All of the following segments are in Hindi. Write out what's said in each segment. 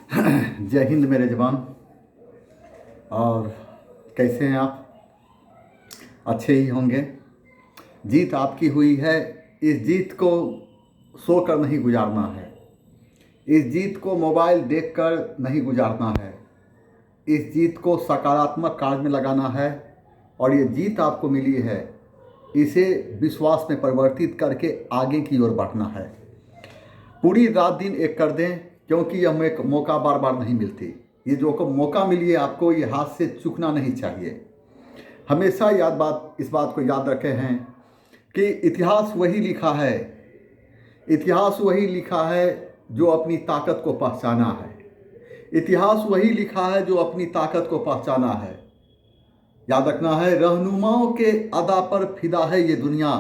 जय हिंद मेरे जवान। और कैसे हैं आप? अच्छे ही होंगे। जीत आपकी हुई है। इस जीत को सोकर नहीं गुजारना है। इस जीत को मोबाइल देखकर नहीं गुजारना है। इस जीत को सकारात्मक कार्य में लगाना है। और ये जीत आपको मिली है, इसे विश्वास में परिवर्तित करके आगे की ओर बढ़ना है। पूरी रात दिन एक कर दें, क्योंकि यह एक मौका बार बार नहीं मिलती। ये जो मौका मिली है आपको, ये हाथ से चूकना नहीं चाहिए। हमेशा इस बात को याद रखे हैं कि इतिहास वही लिखा है, इतिहास वही लिखा है जो अपनी ताकत को पहचाना है। इतिहास वही लिखा है जो अपनी ताकत को पहचाना है। याद रखना है, रहनुमाओं के अदा पर फिदा है ये दुनिया।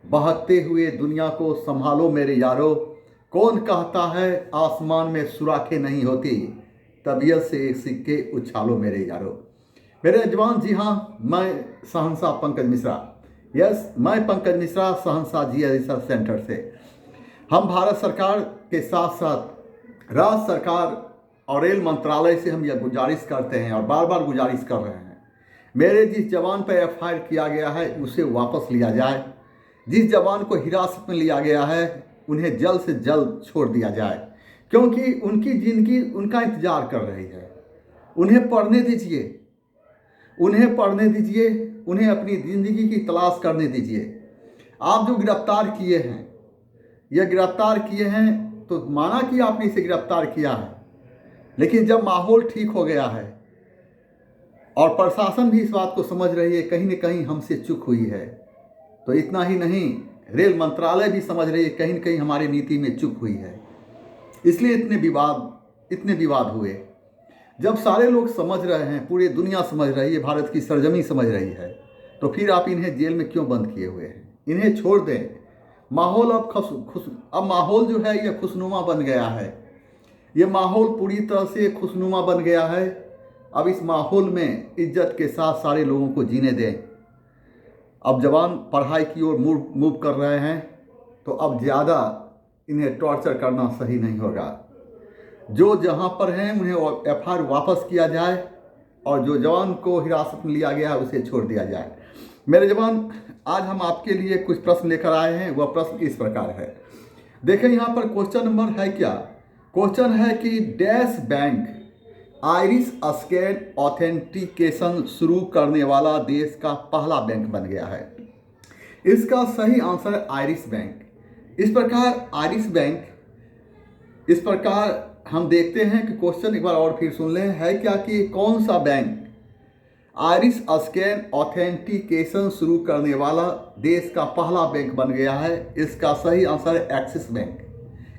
बहकते हुए दुनिया को संभालो मेरे यारो। कौन कहता है आसमान में सुराखें नहीं होती, तबीयत से एक सिक्के उछालो मेरे यारो। मेरे जवान, जी हाँ, मैं शहंशाह पंकज मिश्रा। यस, मैं पंकज मिश्रा, शहंशाह जी रिसर्च सेंटर से। हम भारत सरकार के साथ साथ राज्य सरकार और रेल मंत्रालय से हम यह गुजारिश करते हैं और बार बार गुजारिश कर रहे हैं, मेरे जिस जवान पर एफआईआर किया गया है उसे वापस लिया जाए। जिस जवान को हिरासत में लिया गया है उन्हें जल्द से जल्द छोड़ दिया जाए, क्योंकि उनकी ज़िंदगी उनका इंतज़ार कर रही है। उन्हें पढ़ने दीजिए, उन्हें पढ़ने दीजिए, उन्हें अपनी ज़िंदगी की तलाश करने दीजिए। आप जो गिरफ्तार किए हैं, यह गिरफ्तार किए हैं तो माना कि आपने इसे गिरफ्तार किया है, लेकिन जब माहौल ठीक हो गया है और प्रशासन भी इस बात को समझ रही है कहीं न कहीं हमसे चूक हुई है, तो इतना ही नहीं, रेल मंत्रालय भी समझ रही है कहीं न कहीं हमारी नीति में चूक हुई है। इसलिए इतने विवाद हुए। जब सारे लोग समझ रहे हैं, पूरी दुनिया समझ रही है, भारत की सरजमी समझ रही है, तो फिर आप इन्हें जेल में क्यों बंद किए हुए हैं? इन्हें छोड़ दें। माहौल अब माहौल जो है यह खुशनुमा बन गया है। ये माहौल पूरी तरह से खुशनुमा बन गया है। अब इस माहौल में इज्जत के साथ सारे लोगों को जीने दें। अब जवान पढ़ाई की ओर मूव कर रहे हैं, तो अब ज़्यादा इन्हें टॉर्चर करना सही नहीं होगा। जो जहां पर हैं उन्हें एफआईआर वापस किया जाए और जो जवान को हिरासत में लिया गया उसे छोड़ दिया जाए। मेरे जवान, आज हम आपके लिए कुछ प्रश्न लेकर आए हैं। वह प्रश्न इस प्रकार है, देखें यहाँ पर क्वेश्चन नंबर है क्या? क्वेश्चन है कि dash bank iris scan authentication शुरू करने वाला देश का पहला बैंक बन गया है। इसका सही आंसर है आइरिस बैंक। इस प्रकार हम देखते हैं कि क्वेश्चन एक बार और फिर सुन लें, है क्या कि कौन सा बैंक आइरिस स्कैन ऑथेंटिकेशन शुरू करने वाला देश का पहला बैंक बन गया है? इसका सही आंसर है एक्सिस बैंक।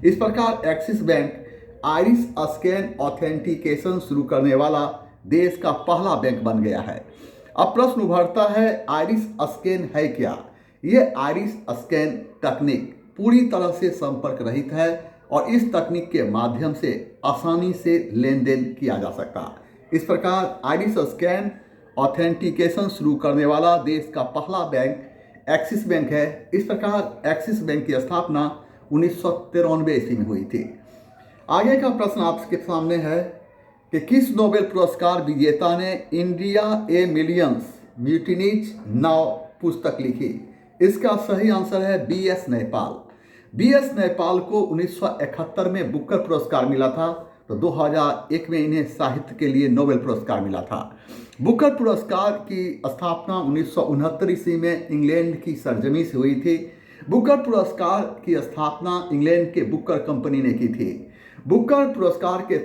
इस प्रकार axis bank iris scan authentication शुरू करने वाला देश का पहला बैंक बन गया है। अब प्रश्न उभरता है, आइरिस स्कैन है क्या? यह आइरिस स्कैन तकनीक पूरी तरह से संपर्क रहित है और इस तकनीक के माध्यम से आसानी से लेन देन किया जा सकता है। इस प्रकार आइरिस स्कैन ऑथेंटिकेशन शुरू करने वाला देश का पहला बैंक एक्सिस बैंक है। इस प्रकार एक्सिस बैंक की स्थापना 1993 ईस्वी में हुई थी। आगे का प्रश्न आपके सामने है कि किस नोबेल पुरस्कार विजेता ने इंडिया ए मिलियंस म्यूटिनीज नाउ पुस्तक लिखी? इसका सही आंसर है बी.एस. नैपाल। बी.एस. नैपाल को 1971 में बुकर पुरस्कार मिला था, तो 2001 में इन्हें साहित्य के लिए नोबेल पुरस्कार मिला था। बुकर पुरस्कार की स्थापना 1969 ईस्वी में इंग्लैंड की सरजमी से हुई थी। बुकर पुरस्कार की स्थापना इंग्लैंड के बुकर कंपनी ने की थी। बुकर पुरस्कार के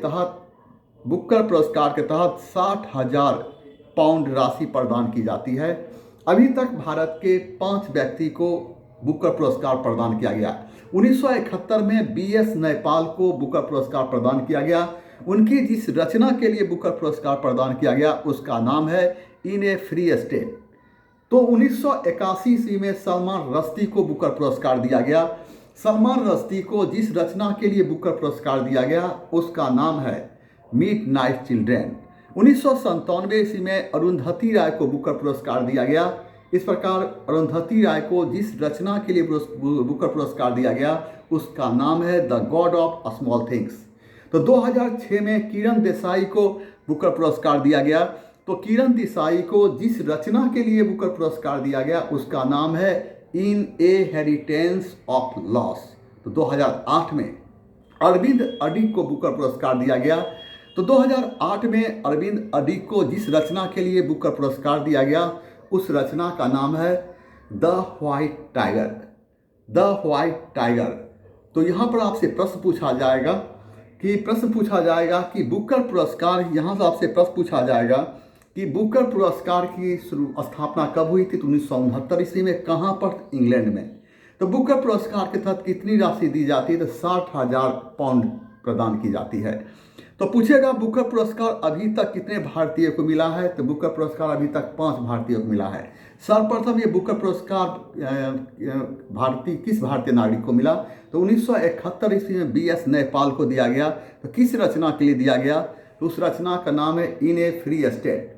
तहत 60,000 पाउंड राशि प्रदान की जाती है। अभी तक भारत के 5 व्यक्ति को बुकर पुरस्कार प्रदान किया गया। 1971 में बी.एस. नैपाल को बुकर पुरस्कार प्रदान किया गया। उनकी जिस रचना के लिए बुकर पुरस्कार प्रदान किया गया उसका नाम है इन ए फ्री स्टेट। तो 1981 ईस्वी में सलमान रश्दी को बुकर पुरस्कार दिया गया। सलमान रश्दी को जिस रचना के लिए बुकर पुरस्कार दिया गया उसका नाम है मिडनाइट चिल्ड्रेन। 1997 ईस्वी में अरुंधति राय को बुकर पुरस्कार दिया गया। इस प्रकार अरुंधति राय को जिस रचना के लिए बुकर पुरस्कार दिया गया उसका नाम है the God of small things. तो 2006 में किरण देसाई को बुकर पुरस्कार दिया गया। तो किरण देसाई को जिस रचना के लिए बुकर पुरस्कार दिया गया उसका नाम है इन ए हेरिटेंस ऑफ लॉस। तो 2008 में अरविंद अडिग को बुकर पुरस्कार दिया गया। तो 2008 में अरविंद अडिग को जिस रचना के लिए बुकर पुरस्कार दिया गया उस रचना का नाम है the white tiger. The white tiger. तो यहाँ पर आपसे प्रश्न पूछा जाएगा कि बुकर पुरस्कार, यहाँ से आपसे प्रश्न पूछा जाएगा कि बुकर पुरस्कार की स्थापना कब हुई थी। तो 1969 ईस्वी में। कहाँ पर? इंग्लैंड में। तो बुकर पुरस्कार के तहत कितनी राशि दी जाती है? तो 60,000 पाउंड प्रदान की जाती है। तो पूछेगा बुकर पुरस्कार अभी तक कितने भारतीय को मिला है? तो बुकर पुरस्कार अभी तक 5 भारतीयों को मिला है। सर्वप्रथम ये बुकर पुरस्कार किस भारतीय नागरिक को मिला? तो 1971 ईस्वी में BS नयपाल को दिया गया। तो किस रचना के लिए दिया गया? तो उस रचना का नाम है इन ए फ्री स्टेट।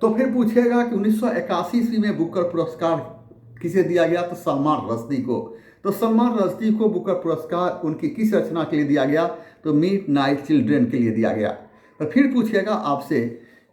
तो फिर पूछेगा कि 1981 ईस्वी में बुकर पुरस्कार किसे दिया गया? तो सलमान रश्दी को। तो सलमान रश्दी को बुकर पुरस्कार उनकी किस रचना के लिए दिया गया? तो मिडनाइट चिल्ड्रन के लिए दिया गया। तो फिर पूछेगा आपसे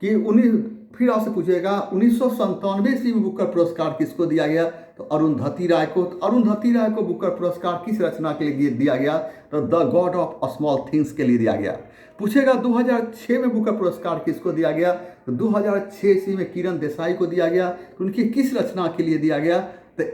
कि 1997 ईस्वी में बुकर पुरस्कार किसको दिया गया? तो अरुंधति राय को। तो अरुंधति राय को बुकर पुरस्कार किस रचना के लिए दिया गया? तो the God of small things के लिए दिया गया। पूछेगा 2006 में बुकर पुरस्कार किसको दिया गया? तो 2006 ईस्वी में किरण देसाई को दिया गया। तो उनकी किस रचना के लिए दिया गया? तो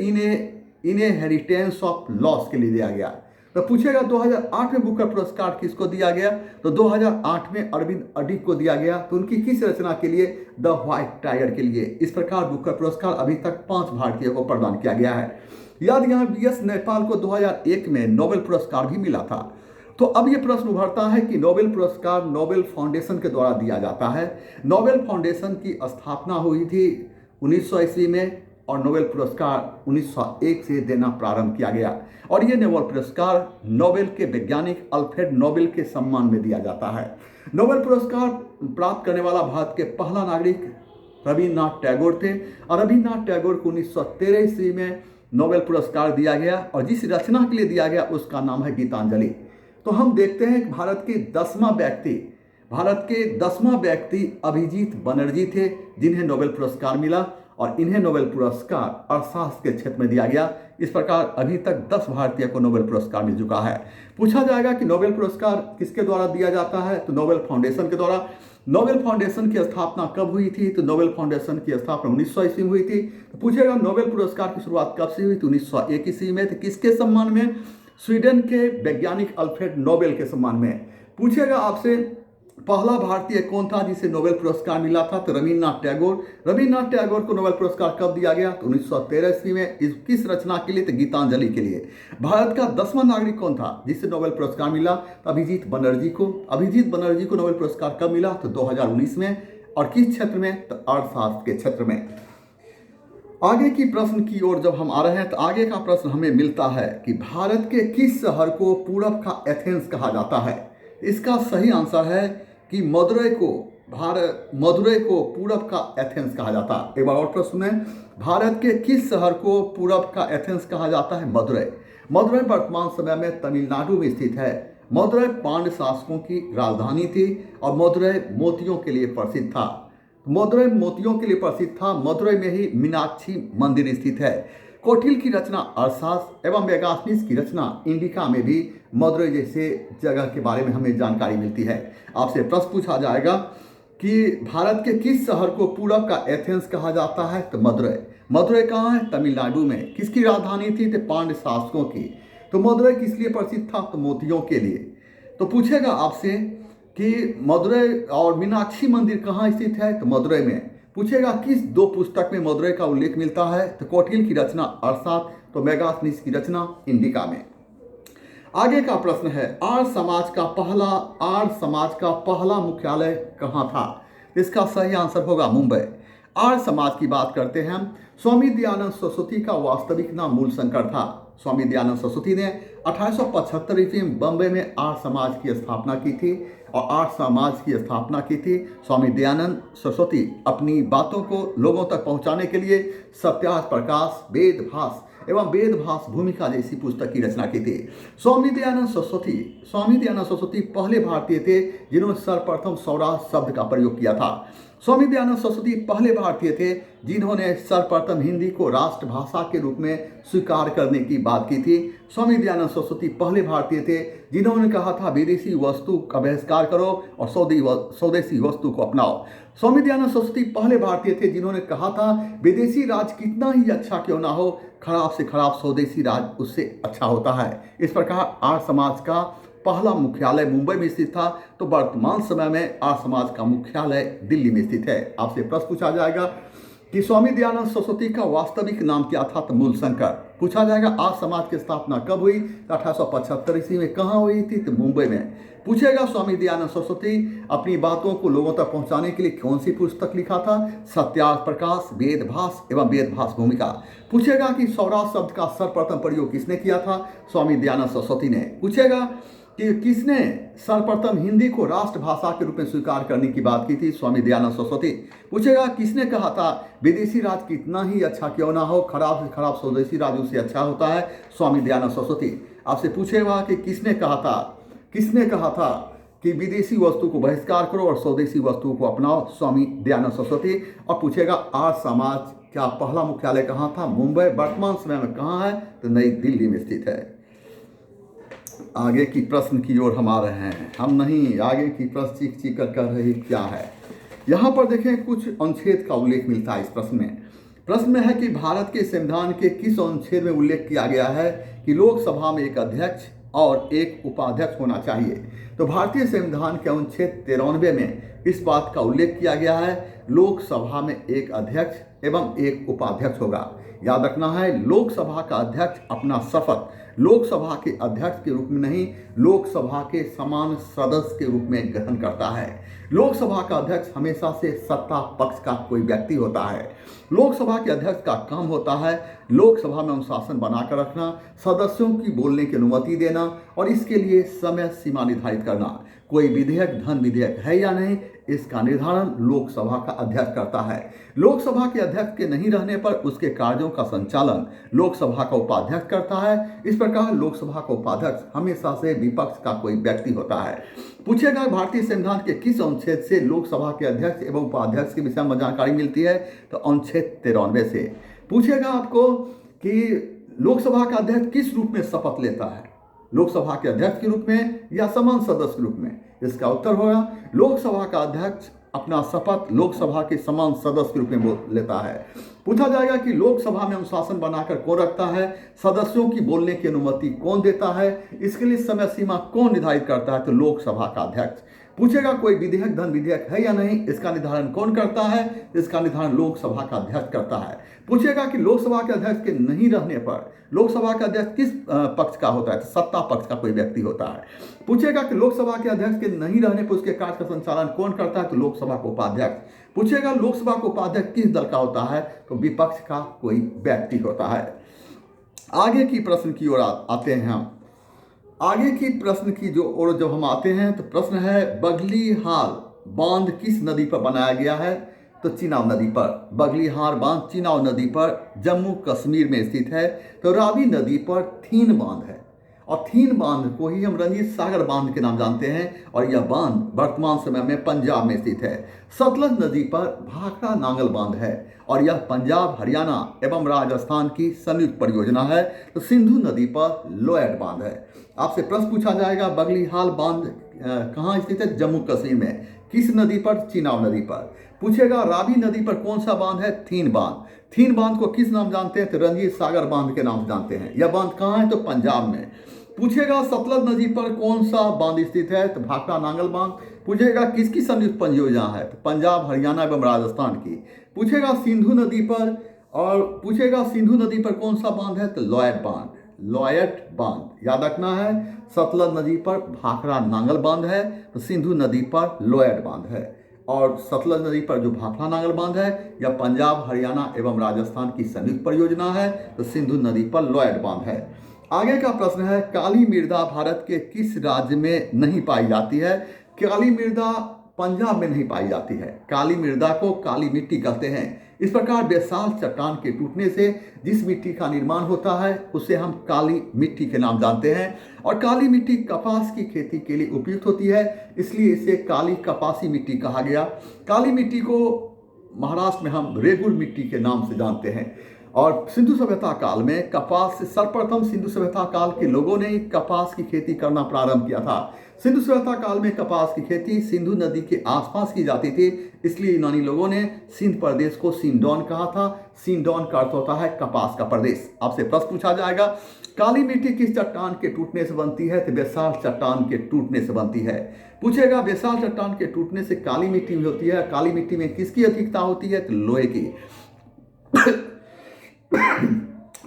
इन ए हेरिटेंस ऑफ लॉस के लिए दिया गया। तो पूछेगा 2008 में बुकर पुरस्कार किसको दिया गया? तो 2008 में अरविंद अडिग को दिया गया। तो उनकी किस रचना के लिए? द व्हाइट टाइगर के लिए। इस प्रकार बुकर पुरस्कार अभी तक 5 भारतीयों को प्रदान किया गया है। याद यहाँ BS नयपाल को 2001 में नोबेल पुरस्कार भी मिला था। तो अब ये प्रश्न उभरता है कि नोबेल पुरस्कार नोबेल फाउंडेशन के द्वारा दिया जाता है। नोबेल फाउंडेशन की स्थापना हुई थी 1900 ईस्वी में और नोबेल पुरस्कार 1901 से देना प्रारंभ किया गया। और ये नोबेल पुरस्कार नोबेल के वैज्ञानिक अल्फ्रेड नोबेल के सम्मान में दिया जाता है। नोबेल पुरस्कार प्राप्त करने वाला भारत के पहला नागरिक रविन्द्रनाथ टैगोर थे। और रविन्द्रनाथ टैगोर को 1913 ईस्वी में नोबेल पुरस्कार दिया गया और जिस रचना के लिए दिया गया उसका नाम है गीतांजलि। तो हम देखते हैं कि भारत के 10वां व्यक्ति अभिजीत बनर्जी थे जिन्हें नोबेल पुरस्कार मिला। और इन्हें नोबेल पुरस्कार अर्थशास्त्र के क्षेत्र में दिया गया। इस प्रकार अभी तक 10 भारतीय को नोबेल पुरस्कार मिल चुका है। पूछा जाएगा कि नोबेल पुरस्कार किसके द्वारा दिया जाता है? तो नोबेल फाउंडेशन के द्वारा। नोबेल फाउंडेशन की स्थापना कब हुई थी? तो नोबेल फाउंडेशन की स्थापना 1900 ईस्वी में हुई थी। तो पूछेगा नोबेल पुरस्कार की शुरुआत कब से हुई? तो 1901 ईस्वी में। तो किसके सम्मान में? स्वीडन के वैज्ञानिक अल्फ्रेड नोबेल के सम्मान में। पूछेगा आपसे पहला भारतीय कौन था जिसे नोबेल पुरस्कार मिला था? तो रविन्द्रनाथ टैगोर। रविन्द्रनाथ टैगोर को नोबेल पुरस्कार कब दिया गया? तो 1913 ईस्वी में। किस रचना के लिए? तो गीतांजलि के लिए। भारत का 10वां नागरिक कौन था जिसे नोबेल पुरस्कार मिला? तो अभिजीत बनर्जी को। अभिजीत बनर्जी को नोबेल पुरस्कार कब मिला? तो 2019 में। और किस क्षेत्र में? तो अर्थशास्त्र के क्षेत्र में। आगे की प्रश्न की ओर जब हम आ रहे हैं तो आगे का प्रश्न हमें मिलता है कि भारत के किस शहर को पूरब का एथेंस कहा जाता है? इसका सही आंसर है कि मदुरै को पूरब का एथेंस कहा जाता है। एक बार और प्रश्न सुनें। भारत के किस शहर को पूरब का एथेंस कहा जाता है? मदुरै। मदुरै वर्तमान समय में तमिलनाडु में स्थित है। मदुरै पांड्य शासकों की राजधानी थी और मदुरै मोतियों के लिए प्रसिद्ध था। मदुरै मोतियों के लिए प्रसिद्ध था। मदुरै में ही मीनाक्षी मंदिर स्थित है। कौटिल्य की रचना अर्थशास्त्र एवं मेगास्थनीज की रचना इंडिका में भी मदुरै जैसे जगह के बारे में हमें जानकारी मिलती है। आपसे प्रश्न पूछा जाएगा कि भारत के किस शहर को पूरब का एथेंस कहा जाता है? तो मदुरै। मदुरै कहाँ है? तमिलनाडु में। किसकी राजधानी थी? तो पांड्य शासकों की। तो मदुरै किस लिए प्रसिद्ध था? तो मोतियों के लिए। तो पूछेगा आपसे कि मदुरै और मीनाक्षी मंदिर कहाँ स्थित है? तो मदुरै में। पूछेगा किस 2 पुस्तक में मदुरै का उल्लेख मिलता है? तो कौटिल्य की रचना अर्थशास्त्र, तो मेगास्थनीज की रचना इंडिका में। आगे का प्रश्न है आर्य समाज का पहला मुख्यालय कहाँ था? इसका सही आंसर होगा मुंबई। आर्य समाज की बात करते हैं हम। स्वामी दयानंद सरस्वती का वास्तविक नाम मूलशंकर था। स्वामी दयानंद सरस्वती ने 1875 ईस्वी में बम्बई में आर्य समाज की स्थापना की थी और आर्य समाज की स्थापना की थी। स्वामी दयानंद सरस्वती अपनी बातों को लोगों तक पहुंचाने के लिए सत्याग्रह, प्रकाश, वेद, भास एवं वेदभास भूमिका जैसी पुस्तक की रचना की थी। स्वामी दयानंद सरस्वती पहले भारतीय थे जिन्होंने सर्वप्रथम स्वराज शब्द का प्रयोग किया था। स्वामी दयानंद सरस्वती पहले भारतीय थे जिन्होंने सर्वप्रथम हिंदी को राष्ट्रभाषा के रूप में स्वीकार करने की बात की थी। स्वामी दयानंद सरस्वती पहले भारतीय थे जिन्होंने कहा था विदेशी वस्तु का बहिष्कार करो और स्वदेशी वस्तु को अपनाओ। स्वामी दयानंद सरस्वती पहले भारतीय थे जिन्होंने कहा था विदेशी राज कितना ही अच्छा क्यों ना हो, खराब से खराब स्वदेशी राज उससे अच्छा होता है। इस प्रकार आर्य समाज का पहला मुख्यालय मुंबई में स्थित था, तो वर्तमान समय में आर्य समाज का मुख्यालय दिल्ली में स्थित है। आपसे प्रश्न पूछा जाएगा कि स्वामी दयानंद सरस्वती का वास्तविक नाम क्या था, तो मूलशंकर। पूछा जाएगा आर्य समाज की स्थापना कब हुई, 1875 ईस्वी में। कहाँ हुई थी, तो मुंबई में। पूछेगा स्वामी दयानंद सरस्वती अपनी बातों को लोगों तक पहुंचाने के लिए कौन सी पुस्तक लिखा था, सत्यार्थ प्रकाश, वेदभास एवं वेदभास भूमिका। पूछेगा कि स्वराज शब्द का सर्वप्रथम प्रयोग किसने किया था, स्वामी दयानंद सरस्वती ने। पूछेगा कि किसने सर्वप्रथम हिंदी को राष्ट्रभाषा के रूप में स्वीकार करने की बात की थी, स्वामी दयानंद सरस्वती। पूछेगा किसने कहा था विदेशी राज कितना ही अच्छा क्यों ना हो, खराब से खराब स्वदेशी राज उससे अच्छा होता है, स्वामी दयानंद सरस्वती। आपसे पूछेगा कि किसने कहा था कि विदेशी वस्तु को बहिष्कार करो और स्वदेशी वस्तु को अपनाओ, स्वामी दयानंद सरस्वती। और पूछेगा आर्य समाज का पहला मुख्यालय कहाँ था, मुंबई। वर्तमान समय में कहाँ है, तो नई दिल्ली में स्थित है। आगे की प्रश्न की ओर हम आ रहे हैं, हम नहीं, आगे की प्रश्न चीख कर रही क्या है। यहाँ पर देखें कुछ अनुच्छेद का उल्लेख मिलता है इस प्रश्न में। प्रश्न में है कि भारत के संविधान के किस अनुच्छेद में उल्लेख किया गया है कि लोकसभा में एक अध्यक्ष और एक उपाध्यक्ष होना चाहिए। तो भारतीय संविधान के अनुच्छेद 93 में इस बात का उल्लेख किया गया है, लोकसभा में एक अध्यक्ष एवं एक उपाध्यक्ष होगा। याद रखना है, लोकसभा का अध्यक्ष अपना शपथ लोकसभा के अध्यक्ष के रूप में नहीं, लोकसभा के समान सदस्य के रूप में ग्रहण करता है। लोकसभा का अध्यक्ष हमेशा से सत्ता पक्ष का कोई व्यक्ति होता है। लोकसभा के अध्यक्ष का काम होता है लोकसभा में अनुशासन बनाकर रखना, सदस्यों की बोलने की अनुमति देना और इसके लिए समय सीमा निर्धारित करना। कोई विधेयक धन विधेयक है या नहीं, इसका निर्धारण लोकसभा का अध्यक्ष करता है। लोकसभा के अध्यक्ष के नहीं रहने पर उसके कार्यों का संचालन लोकसभा का उपाध्यक्ष करता है। इस प्रकार लोकसभा का उपाध्यक्ष हमेशा से विपक्ष का कोई व्यक्ति होता है। पूछेगा भारतीय संविधान के किस अनुच्छेद से लोकसभा के अध्यक्ष एवं उपाध्यक्ष के विषय में जानकारी मिलती है, तो अनुच्छेद 93 से। पूछेगा आपको कि लोकसभा का अध्यक्ष किस रूप में शपथ लेता है, लोकसभा के अध्यक्ष के रूप में या समान सदस्य के रूप में। इसका उत्तर होगा लोकसभा का अध्यक्ष अपना शपथ लोकसभा के समान सदस्य के रूप में लेता है। पूछा जाएगा कि लोकसभा में अनुशासन बनाकर कौन रखता है, सदस्यों की बोलने की अनुमति कौन देता है, इसके लिए समय सीमा कौन निर्धारित करता है, तो लोकसभा का अध्यक्ष। पूछेगा कोई विधेयक धन विधेयक है या नहीं, इसका निर्धारण कौन करता है, इसका निर्धारण लोकसभा का अध्यक्ष करता है। पूछेगा कि लोकसभा के अध्यक्ष के नहीं रहने पर लोकसभा का अध्यक्ष किस पक्ष का होता है, तो सत्ता पक्ष का कोई व्यक्ति होता है। पूछेगा कि लोकसभा के अध्यक्ष के नहीं रहने पर उसके कार्य का संचालन कौन करता है, तो लोकसभा का उपाध्यक्ष। पूछेगा लोकसभा का उपाध्यक्ष किस दल का होता है, तो विपक्ष का कोई व्यक्ति होता है। आगे की प्रश्न की ओर आते हैं हम। आगे की प्रश्न की जो ओर जब हम आते हैं तो प्रश्न है बघेलीहाल बांध किस नदी पर बनाया गया है, तो चिनाब नदी पर। बघेलीहाल बांध चिनाब नदी पर जम्मू कश्मीर में स्थित है। तो रावी नदी पर थीन बांध है और थीन बांध को ही हम रंजीत सागर बांध के नाम जानते हैं और यह बांध वर्तमान समय में पंजाब में स्थित है। सतलज नदी पर भाखड़ा नांगल बांध है और यह पंजाब, हरियाणा एवं राजस्थान की संयुक्त परियोजना है। तो सिंधु नदी पर लोयट बांध है। आपसे प्रश्न पूछा जाएगा बघेलीहाल बांध कहाँ स्थित है, जम्मू कश्मीर में। किस नदी पर, चिनाब नदी पर। पूछेगा रावी नदी पर कौन सा बांध है, थीन बांध। थीन बांध को किस नाम जानते हैं, तो रंजीत सागर बांध के नाम से जानते हैं। यह बांध कहाँ है, तो पंजाब में। पूछेगा सतलज नदी पर कौन सा बांध स्थित है, तो भाखड़ा नांगल बांध। पूछेगा किसकी संयुक्त परियोजना है, तो पंजाब, हरियाणा एवं राजस्थान की। पूछेगा सिंधु नदी पर, और पूछेगा सिंधु नदी पर कौन सा बांध है, तो लोयट बांध। लोयट बांध याद रखना है। सतलज नदी पर भाखड़ा नांगल बांध है, तो सिंधु नदी पर लोयट बांध है। और सतलज नदी पर जो भाखड़ा नांगल बांध है यह पंजाब, हरियाणा एवं राजस्थान की संयुक्त परियोजना है, तो सिंधु नदी पर लोयट बांध है। आगे का प्रश्न है काली मृदा भारत के किस राज्य में नहीं पाई जाती है। काली मृदा पंजाब में नहीं पाई जाती है। काली मृदा को काली मिट्टी कहते हैं। इस प्रकार बेसाल्ट चट्टान के टूटने से जिस मिट्टी का निर्माण होता है उसे हम काली मिट्टी के नाम जानते हैं। और काली मिट्टी कपास की खेती के लिए उपयुक्त होती है, इसलिए इसे काली कपासी मिट्टी कहा गया। काली मिट्टी को महाराष्ट्र में हम रेगुल मिट्टी के नाम से जानते हैं। और सिंधु सभ्यता काल में कपास से सर्वप्रथम सिंधु सभ्यता काल के लोगों ने कपास की खेती करना प्रारंभ किया था। सिंधु सभ्यता काल में कपास की खेती सिंधु नदी के आसपास की जाती थी, इसलिए यूनानी लोगों ने सिंध प्रदेश को सिंडोन कहा था। सिंडोन का अर्थ होता है कपास का प्रदेश। आपसे प्रश्न पूछा जाएगा, काली मिट्टी किस चट्टान के टूटने से बनती है? तो बेसाल्ट चट्टान के टूटने से बनती है। पूछेगा बेसाल्ट चट्टान के टूटने से काली मिट्टी होती है। काली मिट्टी में किसकी अधिकता होती है? तो लोहे की।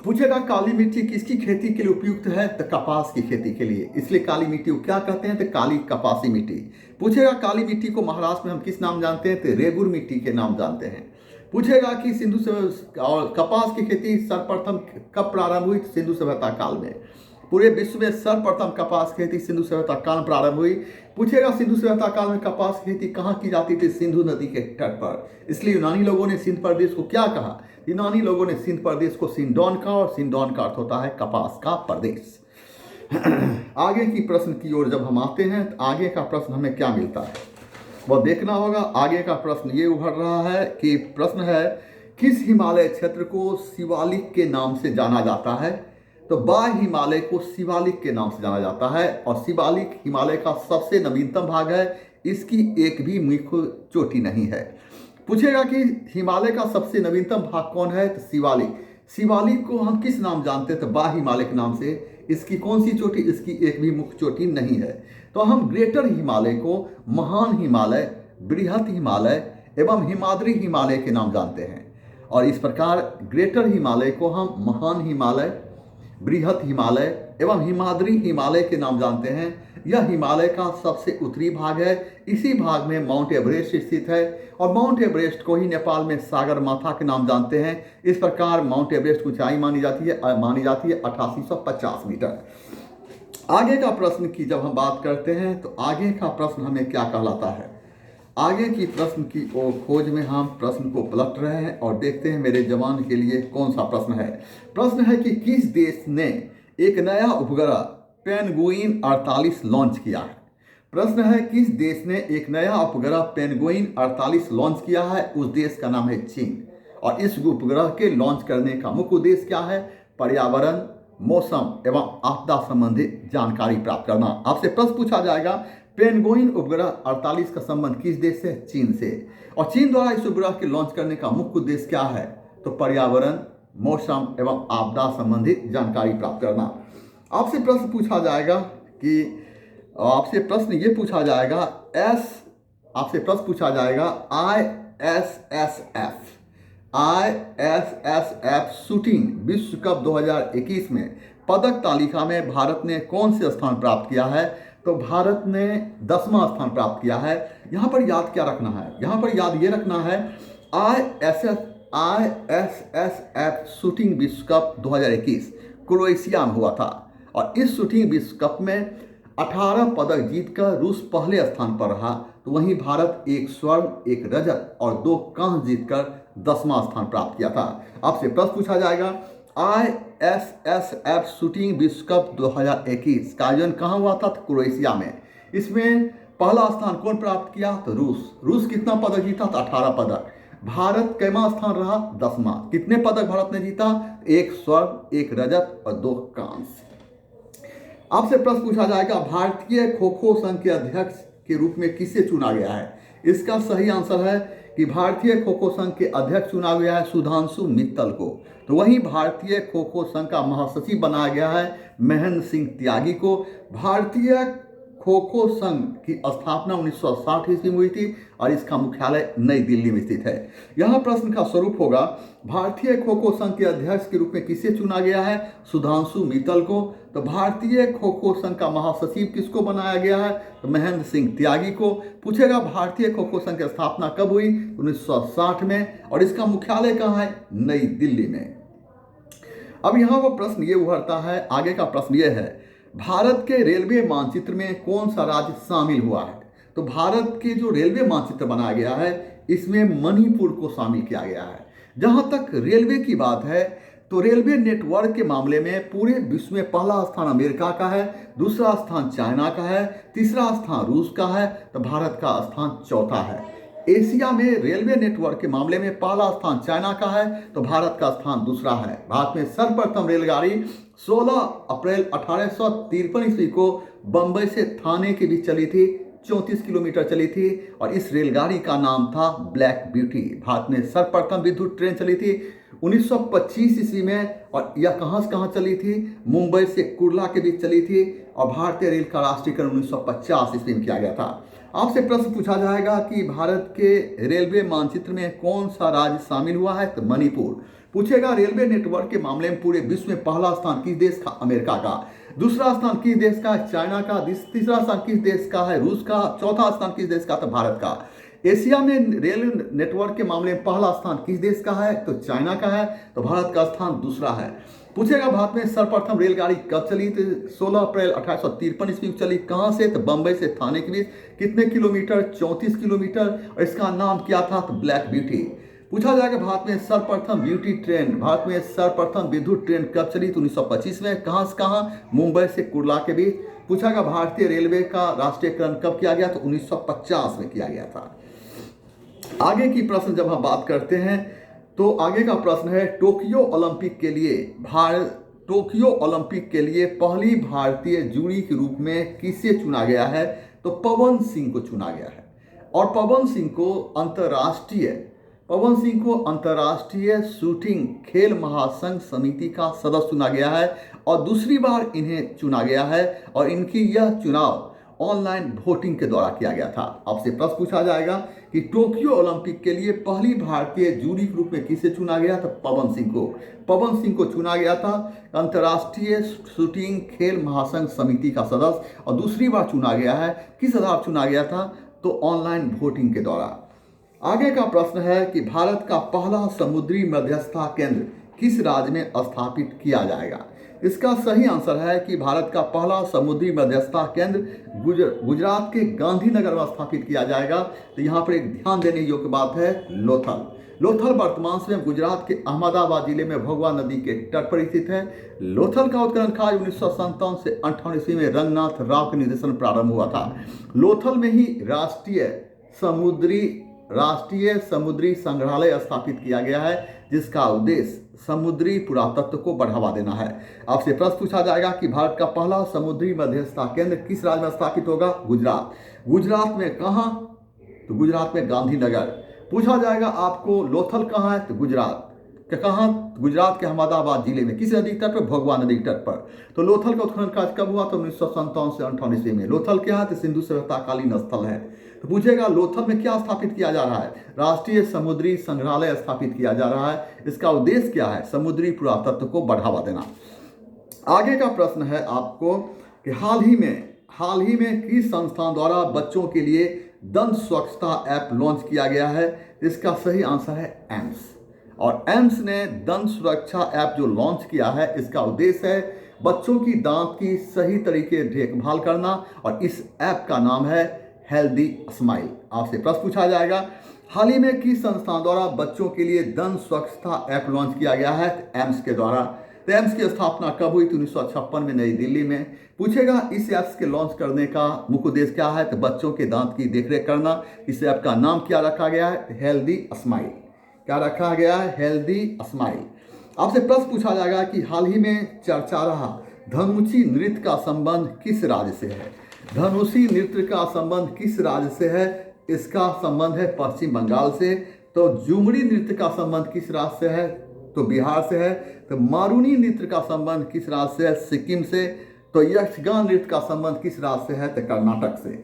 पूछेगा काली मिट्टी किसकी खेती के लिए उपयुक्त है? तो कपास की खेती के लिए, इसलिए काली मिट्टी को क्या कहते हैं? तो काली कपासी मिट्टी। पूछेगा काली मिट्टी को महाराष्ट्र में हम किस नाम जानते हैं? तो रेगुर मिट्टी के नाम जानते हैं। पूछेगा कि सिंधु से और कपास की खेती सर्वप्रथम कब प्रारंभ हुई? सिंधु सभ्यता काल में। पूरे विश्व में सर्वप्रथम कपास खेती सिंधु सभ्यता काल में प्रारंभ हुई। पूछेगा सिंधु सभ्यता काल में कपास की खेती कहाँ की जाती थी? सिंधु नदी के तट पर, इसलिए यूनानी लोगों ने सिंध प्रदेश को क्या कहा? यूनानी लोगों ने सिंध प्रदेश को सिंडोन कहा, और सिंडोन का अर्थ होता है कपास का प्रदेश। आगे की प्रश्न की ओर जब हम आते हैं तो आगे का प्रश्न हमें क्या मिलता है वह देखना होगा। आगे का प्रश्न ये उभर रहा है कि प्रश्न है, किस हिमालय क्षेत्र को शिवालिक के नाम से जाना जाता है? तो बाह्य हिमालय को शिवालिक के नाम से जाना जाता है, और शिवालिक हिमालय का सबसे नवीनतम भाग है। इसकी एक भी मुख्य चोटी नहीं है। पूछेगा कि हिमालय का सबसे नवीनतम भाग कौन है? तो शिवालिक। शिवालिक को हम किस नाम जानते हैं? तो बाह्य हिमालय के नाम से। इसकी कौन सी चोटी? इसकी एक भी मुख्य चोटी नहीं है। तो हम ग्रेटर हिमालय को महान हिमालय, बृहत हिमालय एवं हिमाद्री हिमालय के नाम जानते हैं। और इस प्रकार ग्रेटर हिमालय को हम महान हिमालय, बृहत हिमालय एवं हिमाद्री हिमालय के नाम जानते हैं। यह हिमालय का सबसे उत्तरी भाग है। इसी भाग में माउंट एवरेस्ट स्थित है, और माउंट एवरेस्ट को ही नेपाल में सागर माथा के नाम जानते हैं। इस प्रकार माउंट एवरेस्ट की ऊंचाई मानी जाती है 8850 मीटर। आगे का प्रश्न की जब हम बात करते हैं तो आगे का प्रश्न हमें क्या कहलाता है? आगे की प्रश्न की ओर खोज में हम प्रश्न को पलट रहे हैं और देखते हैं मेरे जवान के लिए कौन सा प्रश्न है। प्रश्न है कि किस देश ने एक नया उपग्रह पेंगुइन 48 लॉन्च किया है? प्रश्न है किस देश ने एक नया उपग्रह पेंगुइन 48 लॉन्च किया है? उस देश का नाम है चीन। और इस उपग्रह के लॉन्च करने का मुख्य उद्देश्य क्या है? पर्यावरण, मौसम एवं आपदा संबंधित जानकारी प्राप्त करना। आपसे प्रश्न पूछा जाएगा, पेंगुइन उपग्रह 48 का संबंध किस देश से? चीन से। और चीन द्वारा इस उपग्रह के लॉन्च करने का मुख्य उद्देश्य क्या है? तो पर्यावरण, मौसम एवं आपदा संबंधित जानकारी प्राप्त करना। आपसे प्रश्न पूछा जाएगा कि आपसे प्रश्न ये पूछा जाएगा आपसे प्रश्न पूछा जाएगा ISSF शूटिंग विश्व कप 2021 में पदक तालिका में भारत ने कौन से स्थान प्राप्त किया है? तो भारत ने 10वां स्थान प्राप्त किया है। यहाँ पर याद क्या रखना है? यहाँ पर याद ये रखना है ISSF शूटिंग विश्व कप 2021 क्रोएशिया में हुआ था, और इस शूटिंग विश्व कप में 18 पदक जीतकर रूस पहले स्थान पर रहा। तो वहीं भारत 1 स्वर्ण, 1 रजत और 2 कांस्य जीतकर 10वां स्थान प्राप्त किया था। आपसे प्रश्न पूछा जाएगा, ISSF शूटिंग विश्व कप 2021 का आयोजन कहाँ हुआ था? तो क्रोएशिया में। इसमें पहला स्थान कौन प्राप्त किया? तो रूस कितना पदक जीता? तो 18 पदक। भारत कैमा स्थान रहा? 10वां। कितने पदक भारत ने जीता? 1 स्वर्ण, 1 रजत और 2 कांस्य। आपसे प्रश्न पूछा जाएगा, भारतीय खो खो संघ के अध्यक्ष के रूप में किसे चुना गया है? इसका सही आंसर है कि भारतीय खो खो संघ के अध्यक्ष चुना गया है सुधांशु मित्तल को। तो वहीं भारतीय खो खो संघ का महासचिव बनाया गया है महेंद्र सिंह त्यागी को। भारतीय खो खो संघ की स्थापना 1960 ईस्वी में हुई थी, और इसका मुख्यालय नई दिल्ली में स्थित है। यहाँ प्रश्न का स्वरूप होगा, भारतीय खो खो संघ के अध्यक्ष के रूप में किसे चुना गया है? सुधांशु मित्तल को। तो भारतीय खो खो संघ का महासचिव किसको बनाया गया है? तो महेंद्र सिंह त्यागी को। पूछेगा भारतीय खो खो संघ की स्थापना कब हुई? 1960 में, और इसका मुख्यालय कहाँ है? नई दिल्ली में। अब यहाँ वो प्रश्न ये उभरता है, आगे का प्रश्न ये है, भारत के रेलवे मानचित्र में कौन सा राज्य शामिल हुआ है? तो तो भारत के जो रेलवे मानचित्र बनाया गया है इसमें मणिपुर को शामिल किया गया है। जहां तक रेलवे की बात है तो रेलवे नेटवर्क के मामले में पूरे विश्व में पहला स्थान अमेरिका का है, दूसरा स्थान चाइना का है, तीसरा स्थान रूस का है, तो भारत का स्थान चौथा है। एशिया में रेलवे नेटवर्क के मामले में पहला स्थान चाइना का है तो भारत का स्थान दूसरा है। भारत में सर्वप्रथम रेलगाड़ी 16 अप्रैल 1853 ईस्वी को बंबई से थाने के बीच चली थी, 34 किलोमीटर चली थी और इस रेलगाड़ी का नाम था ब्लैक ब्यूटी। भारत में सर्वप्रथम विद्युत ट्रेन चली थी 1925 ईस्वी में और यह कहाँ से कहाँ चली थी? मुंबई से कुर्ला के बीच चली थी और भारतीय रेल का राष्ट्रीयकरण 1950 ईस्वी में किया गया था। आपसे प्रश्न पूछा जाएगा कि भारत के रेलवे मानचित्र में कौन सा राज्य शामिल हुआ है? तो मणिपुर। पूछेगा रेलवे नेटवर्क के मामले में पूरे विश्व में पहला स्थान किस देश का? अमेरिका का। दूसरा स्थान किस देश का? चाइना का। तीसरा स्थान किस देश का है? रूस का। चौथा स्थान किस देश का? तो भारत का। एशिया में रेल नेटवर्क के मामले में पहला स्थान किस देश का है? तो चाइना का है, तो भारत का स्थान दूसरा है। पूछेगा भारत में सर्वप्रथम रेलगाड़ी कब चली? तो 16 अप्रैल 1853 ईस्वी में चली। कहां से? तो बंबई से थाने के बीच। कितने किलोमीटर? 34 किलोमीटर और इसका नाम क्या था? तो ब्लैक ब्यूटी। पूछा जाएगा भारत में सर्वप्रथम ब्यूटी ट्रेन, भारत में सर्वप्रथम विद्युत ट्रेन कब चली? तो 1925 में। कहां से कहां? मुंबई से कुर्ला के बीच। पूछा गया भारतीय रेलवे का राष्ट्रीयकरण कब किया गया? तो 1950 में किया गया था। आगे की प्रश्न जब हम बात करते हैं तो आगे का प्रश्न है टोक्यो ओलंपिक के लिए पहली भारतीय जूरी के रूप में किसे चुना गया है? तो पवन सिंह को चुना गया है। और पवन सिंह को अंतर्राष्ट्रीय शूटिंग खेल महासंघ समिति का सदस्य चुना गया है और दूसरी बार इन्हें चुना गया है और इनकी यह चुनाव ऑनलाइन वोटिंग के द्वारा किया गया था। आपसे प्रश्न पूछा जाएगा कि टोक्यो ओलंपिक के लिए पहली भारतीय जूरी के रूप में किसे चुना गया? तो पवन सिंह को चुना गया था अंतर्राष्ट्रीय शूटिंग खेल महासंघ समिति का सदस्य और दूसरी बार चुना गया है। किस आधार चुना गया था? तो ऑनलाइन वोटिंग के द्वारा। आगे का प्रश्न है कि भारत का पहला समुद्री मध्यस्थता केंद्र किस राज्य में स्थापित किया जाएगा? इसका सही आंसर है कि भारत का पहला समुद्री मध्यस्थता केंद्र गुजरात के गांधीनगर में स्थापित किया जाएगा। तो यहाँ पर एक ध्यान देने योग्य बात है लोथल वर्तमान समय गुजरात के अहमदाबाद जिले में भोगवा नदी के तट पर स्थित है। लोथल का उत्खनन कार्य 1957 से 58 ईस्वी में रंगनाथ राव के निर्देशन प्रारंभ हुआ था। लोथल में ही राष्ट्रीय समुद्री संग्रहालय स्थापित किया गया है जिसका उद्देश्य समुद्री पुरातत्व को बढ़ावा देना है। आपसे प्रश्न पूछा जाएगा कि भारत का पहला समुद्री मध्यस्थता केंद्र किस राज्य में स्थापित होगा? गुजरात में। कहां? तो गुजरात में गांधीनगर। पूछा जाएगा आपको लोथल कहां है? तो गुजरात के अहमदाबाद जिले में। किस नदी तट पर? भोगवा नदी तट पर। तो लोथल का उत्खनन कार्य कब हुआ? तो 1957 से 58 ईस्वी में। लोथल क्या है? तो सिंधु सभ्यताकालीन स्थल है। तो पूछेगा लोथल में क्या स्थापित किया जा रहा है? राष्ट्रीय समुद्री संग्रहालय स्थापित किया जा रहा है। इसका उद्देश्य क्या है? समुद्री पुरातत्व को बढ़ावा देना। आगे का प्रश्न है आपको कि हाल ही में किस संस्थान द्वारा बच्चों के लिए दंत स्वच्छता ऐप लॉन्च किया गया है? इसका सही आंसर है एम्स। और एम्स ने दंत सुरक्षा ऐप जो लॉन्च किया है इसका उद्देश्य है बच्चों की दांत की सही तरीके देखभाल करना और इस ऐप का नाम है हेल्दी स्माइल। आपसे प्रश्न पूछा जाएगा हाल ही में किस संस्थान द्वारा बच्चों के लिए दंत स्वच्छता ऐप लॉन्च किया गया है? एम्स के द्वारा। तो एम्स की स्थापना कब हुई? 1956 में नई दिल्ली में। पूछेगा इस ऐप के लॉन्च करने का मुख्य उद्देश्य क्या है? तो बच्चों के दांत की देखरेख करना। इस ऐप का नाम क्या रखा गया है? Healthy smile. क्या रखा गया है? Healthy smile. आपसे प्रश्न पूछा जाएगा कि हाल ही में चर्चा रहा धनुषी नृत्य का संबंध किस राज्य से है? धनुषी नृत्य का संबंध किस राज्य से है? इसका संबंध है पश्चिम बंगाल से। तो झुमरी नृत्य का संबंध किस राज्य से है? तो बिहार से है। तो मारूनी नृत्य का संबंध किस राज्य से है? सिक्किम से। तो यक्षगान नृत्य का संबंध किस राज्य से है? तो कर्नाटक से।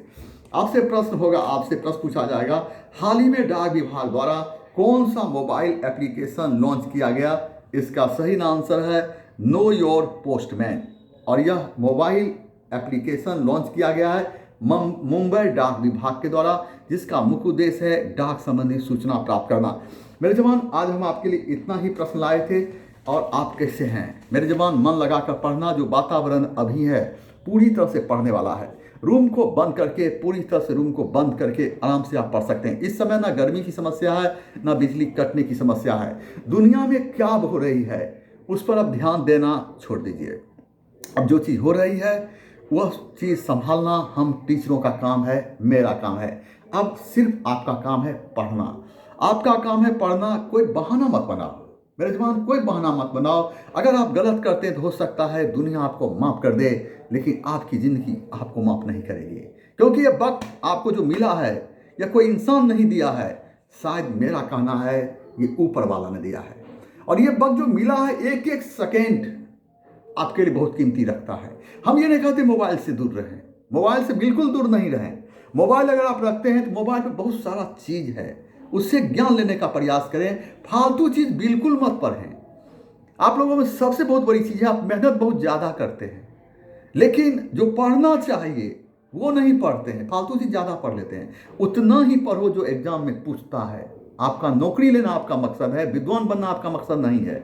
आपसे प्रश्न पूछा जाएगा हाल ही में डाक विभाग द्वारा कौन सा मोबाइल एप्लीकेशन लॉन्च किया गया? इसका सही आंसर है नो योर पोस्टमैन। और यह मोबाइल एप्लीकेशन लॉन्च किया गया है मुंबई डाक विभाग के द्वारा जिसका मुख्य उद्देश्य है डाक संबंधी सूचना प्राप्त करना। मेरे जवान, आज हम आपके लिए इतना ही प्रश्न लाए थे। और आप कैसे हैं मेरे जवान? मन लगाकर पढ़ना। जो वातावरण अभी है पूरी तरह से पढ़ने वाला है। रूम को बंद करके, पूरी तरह से रूम को बंद करके आराम से आप पढ़ सकते हैं। इस समय ना गर्मी की समस्या है, ना बिजली कटने की समस्या है। दुनिया में क्या हो रही है उस पर अब ध्यान देना छोड़ दीजिए। अब जो चीज़ हो रही है वह चीज़ संभालना हम टीचरों का काम है, मेरा काम है। अब सिर्फ आपका काम है पढ़ना, आपका काम है पढ़ना। कोई बहाना मत बनाओ मेरे जवान, कोई बहाना मत बनाओ। अगर आप गलत करते हैं तो हो सकता है दुनिया आपको माफ़ कर दे, लेकिन आपकी ज़िंदगी आपको माफ़ नहीं करेगी, क्योंकि ये वक्त आपको जो मिला है या कोई इंसान नहीं दिया है, शायद मेरा कहना है ये ऊपर वाला ने दिया है। और ये वक्त जो मिला है, एक एक सेकेंड आपके लिए बहुत कीमती रखता है। हम ये नहीं कहते मोबाइल से दूर रहें, मोबाइल से बिल्कुल दूर नहीं रहें। मोबाइल अगर आप रखते हैं तो मोबाइल पे बहुत सारा चीज़ है, उससे ज्ञान लेने का प्रयास करें। फालतू चीज़ बिल्कुल मत पढ़ें। आप लोगों में सबसे बहुत बड़ी चीज़ है, आप मेहनत बहुत ज़्यादा करते हैं, लेकिन जो पढ़ना चाहिए वो नहीं पढ़ते हैं, फालतू चीज़ ज़्यादा पढ़ लेते हैं। उतना ही पढ़ो जो एग्जाम में पूछता है। आपका नौकरी लेना आपका मकसद है, विद्वान बनना आपका मकसद नहीं है।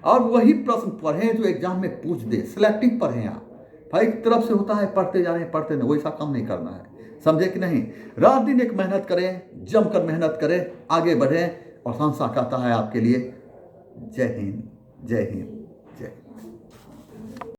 और वही प्रश्न पढ़ें जो एग्जाम में पूछ दे, सिलेक्टिव पढ़ें। आप भाई एक तरफ से होता है पढ़ते जा रहे हैं, पढ़ते नहीं, वैसा काम नहीं करना है, समझे कि नहीं। रात दिन एक मेहनत करें, जमकर मेहनत करें, आगे बढ़ें। और संसा कहता है आपके लिए जय हिंद, जय हिंद, जय हिंद।